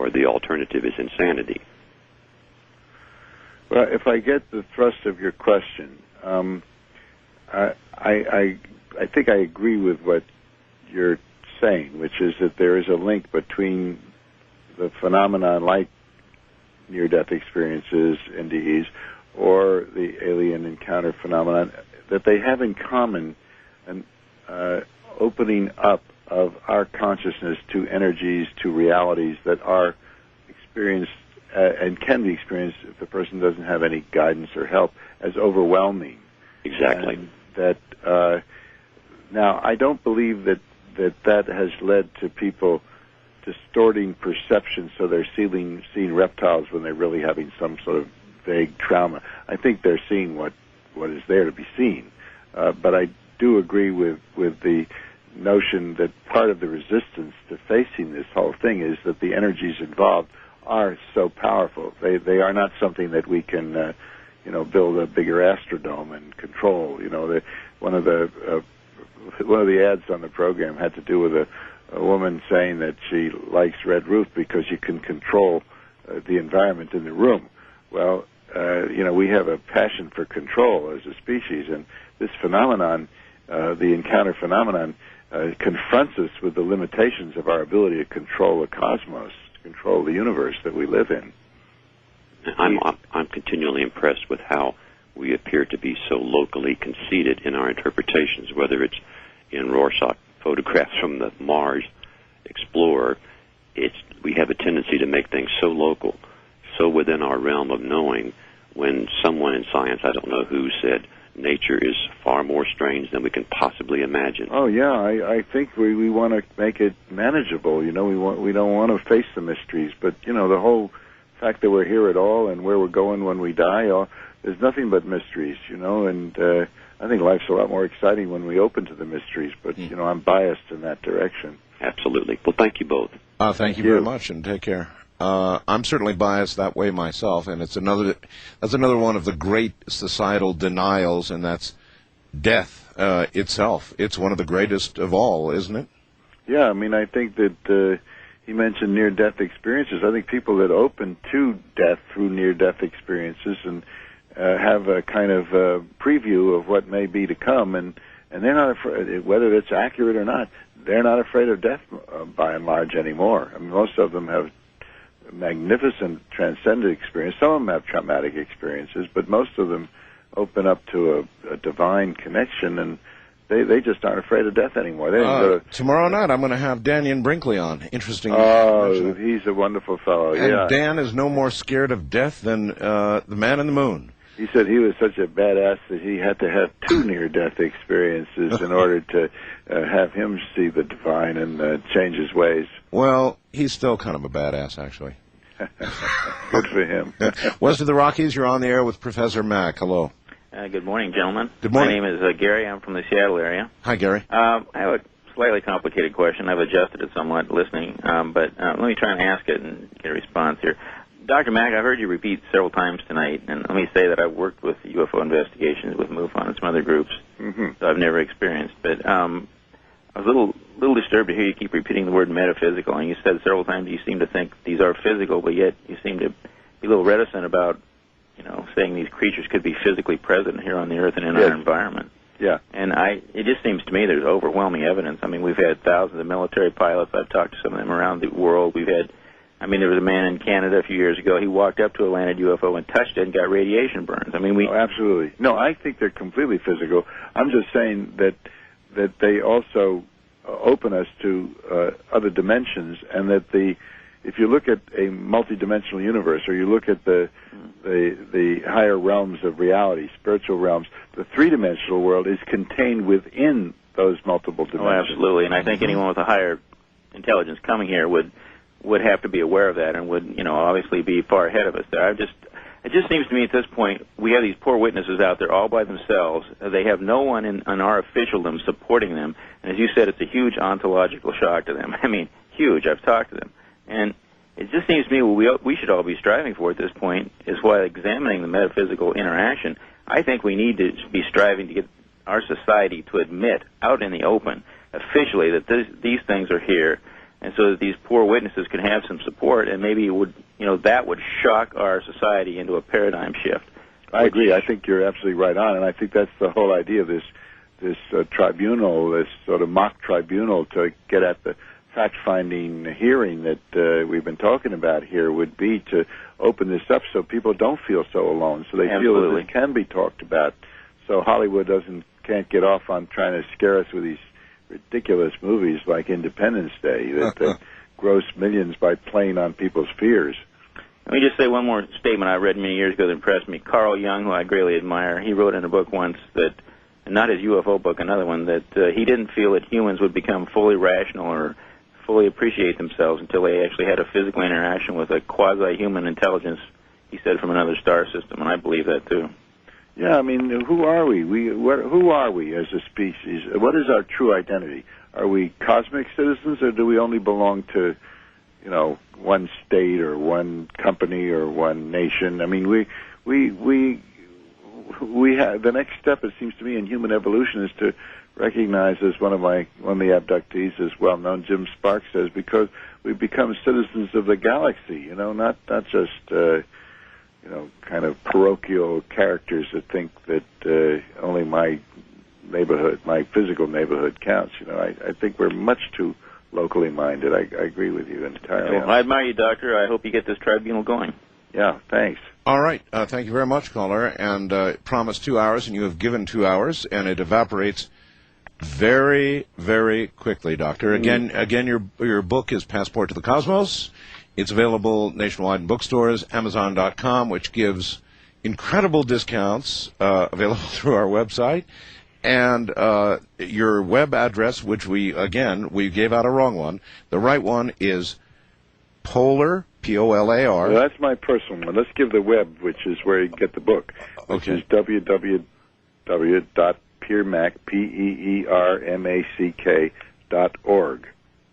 or the alternative is insanity. Well, if I get the thrust of your question, I think I agree with what you're saying, which is that there is a link between the phenomenon like near-death experiences, NDEs, or the alien encounter phenomenon, that they have in common an opening up of our consciousness to energies, to realities that are experienced and can be experienced if the person doesn't have any guidance or help as overwhelming. Exactly. And that now, I don't believe that has led to people distorting perception so they're seeing reptiles when they're really having some sort of vague trauma. I think they're seeing what is there to be seen. But I do agree with the notion that part of the resistance to facing this whole thing is that the energies involved are so powerful. They are not something that we can build a bigger Astrodome and control. One of the ads on the program had to do with a woman saying that she likes Red Roof because you can control the environment in the room. Well, we have a passion for control as a species, and this phenomenon, the encounter phenomenon, confronts us with the limitations of our ability to control the cosmos, to control the universe that we live in. I'm continually impressed with how we appear to be so locally conceited in our interpretations, whether it's in Rorschach photographs from the Mars Explorer. We have a tendency to make things so local, so within our realm of knowing, when someone in science, I don't know who, said nature is far more strange than we can possibly imagine. Oh yeah, I think we want to make it manageable. We don't want to face the mysteries, but the whole fact that we're here at all and where we're going when we die, there's nothing but mysteries, and I think life's a lot more exciting when we open to the mysteries, but I'm biased in that direction. Absolutely. Well, thank you both. Thank you very much, and take care. I'm certainly biased that way myself, and that's another one of the great societal denials, and that's death itself. It's one of the greatest of all, isn't it? Yeah, I think that he mentioned near-death experiences. I think people that open to death through near-death experiences and have a kind of preview of what may be to come, and they're not afraid, whether it's accurate or not, they're not afraid of death by and large anymore. Most of them have magnificent transcendent experience. Some of them have traumatic experiences, but most of them open up to a divine connection, and they just aren't afraid of death anymore. Tomorrow night I'm going to have Daniel Brinkley on. Interesting. Oh, he's a wonderful fellow. And yeah. Dan is no more scared of death than the man in the moon. He said he was such a badass that he had to have 2 near-death experiences in order to have him see the divine and change his ways. Well, he's still kind of a badass, actually. Good for him. West of the Rockies, you're on the air with Professor Mack. Hello. Good morning, gentlemen. Good morning. My name is Gary. I'm from the Seattle area. Hi, Gary. I have a slightly complicated question. I've adjusted it somewhat listening, but let me try and ask it and get a response here. Dr. Mack, I've heard you repeat several times tonight, and let me say that I've worked with UFO investigations with MUFON and some other groups, so I've never experienced. But I was a little disturbed to hear you keep repeating the word metaphysical, and you said several times you seem to think these are physical, but yet you seem to be a little reticent about, saying these creatures could be physically present here on the Earth and in our environment. Yeah. And it just seems to me there's overwhelming evidence. We've had thousands of military pilots. I've talked to some of them around the world. We've had... there was a man in Canada a few years ago. He walked up to a landed UFO and touched it and got radiation burns. Oh, absolutely. No, I think they're completely physical. I'm just saying that they also open us to other dimensions, and that if you look at a multidimensional universe, or you look at the higher realms of reality, spiritual realms, the three-dimensional world is contained within those multiple dimensions. Oh, absolutely. And I think anyone with a higher intelligence coming here would have to be aware of that and would, obviously be far ahead of us there. It just seems to me at this point we have these poor witnesses out there all by themselves. They have no one in our officialdom supporting them. And as you said, it's a huge ontological shock to them. Huge. I've talked to them. And it just seems to me what we should all be striving for at this point is, while examining the metaphysical interaction, I think we need to be striving to get our society to admit out in the open officially that these things are here. and so that these poor witnesses can have some support, and maybe it would, that would shock our society into a paradigm shift. I agree. I think you're absolutely right on, and I think that's the whole idea of this tribunal, this sort of mock tribunal to get at the fact-finding hearing that we've been talking about here, would be to open this up so people don't feel so alone, so they feel that it can be talked about, so Hollywood can't get off on trying to scare us with these ridiculous movies like Independence Day that gross millions by playing on people's fears. Let me just say one more statement I read many years ago that impressed me. Carl Jung, who I greatly admire, he wrote in a book once that, not his UFO book, another one, that he didn't feel that humans would become fully rational or fully appreciate themselves until they actually had a physical interaction with a quasi-human intelligence, he said, from another star system, and I believe that too. Yeah, I mean, who are we? Who are we as a species? What is our true identity? Are we cosmic citizens, or do we only belong to, one state or one company or one nation? I mean, we have the next step, it seems to me, in human evolution is to recognize, as one of the abductees, as well known, Jim Sparks says, because we become citizens of the galaxy. Not just kind of parochial characters that think that only my neighborhood, my physical neighborhood counts. I think we're much too locally minded. I agree with you entirely. Well, I admire you, Doctor. I hope you get this tribunal going. Yeah, thanks. All right. Thank you very much, caller. And promise 2 hours, and you have given 2 hours, and it evaporates very, very quickly, Doctor. Again, your book is Passport to the Cosmos. It's available nationwide in bookstores, Amazon.com, which gives incredible discounts available through our website. And your web address, which we gave out a wrong one. The right one is Polar, P-O-L-A-R. Well, that's my personal one. Let's give the web, which is where you get the book, which is www.peermack, P-E-E-R-M-A-C-K.org.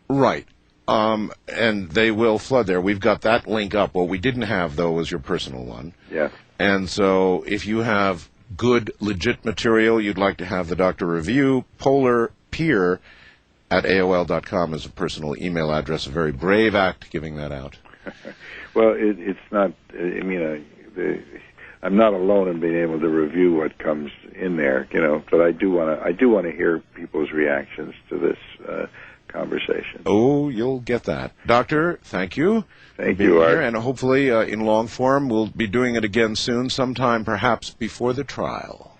Right. And they will flood there. We've got that link up. What we didn't have, though, was your personal one. Yeah. And so if you have good, legit material you'd like to have the doctor review, polarpeer@AOL.com is a personal email address. A very brave act giving that out. Well, it's not, I'm not alone in being able to review what comes in there, but I do want to hear people's reactions to this conversation. Oh, you'll get that. Doctor, thank you. Thank you, Art. And hopefully in long form, we'll be doing it again soon, sometime perhaps before the trial.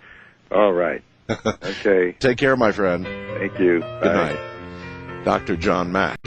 All right. Okay. Take care, my friend. Thank you. Good night. Dr. John Mack.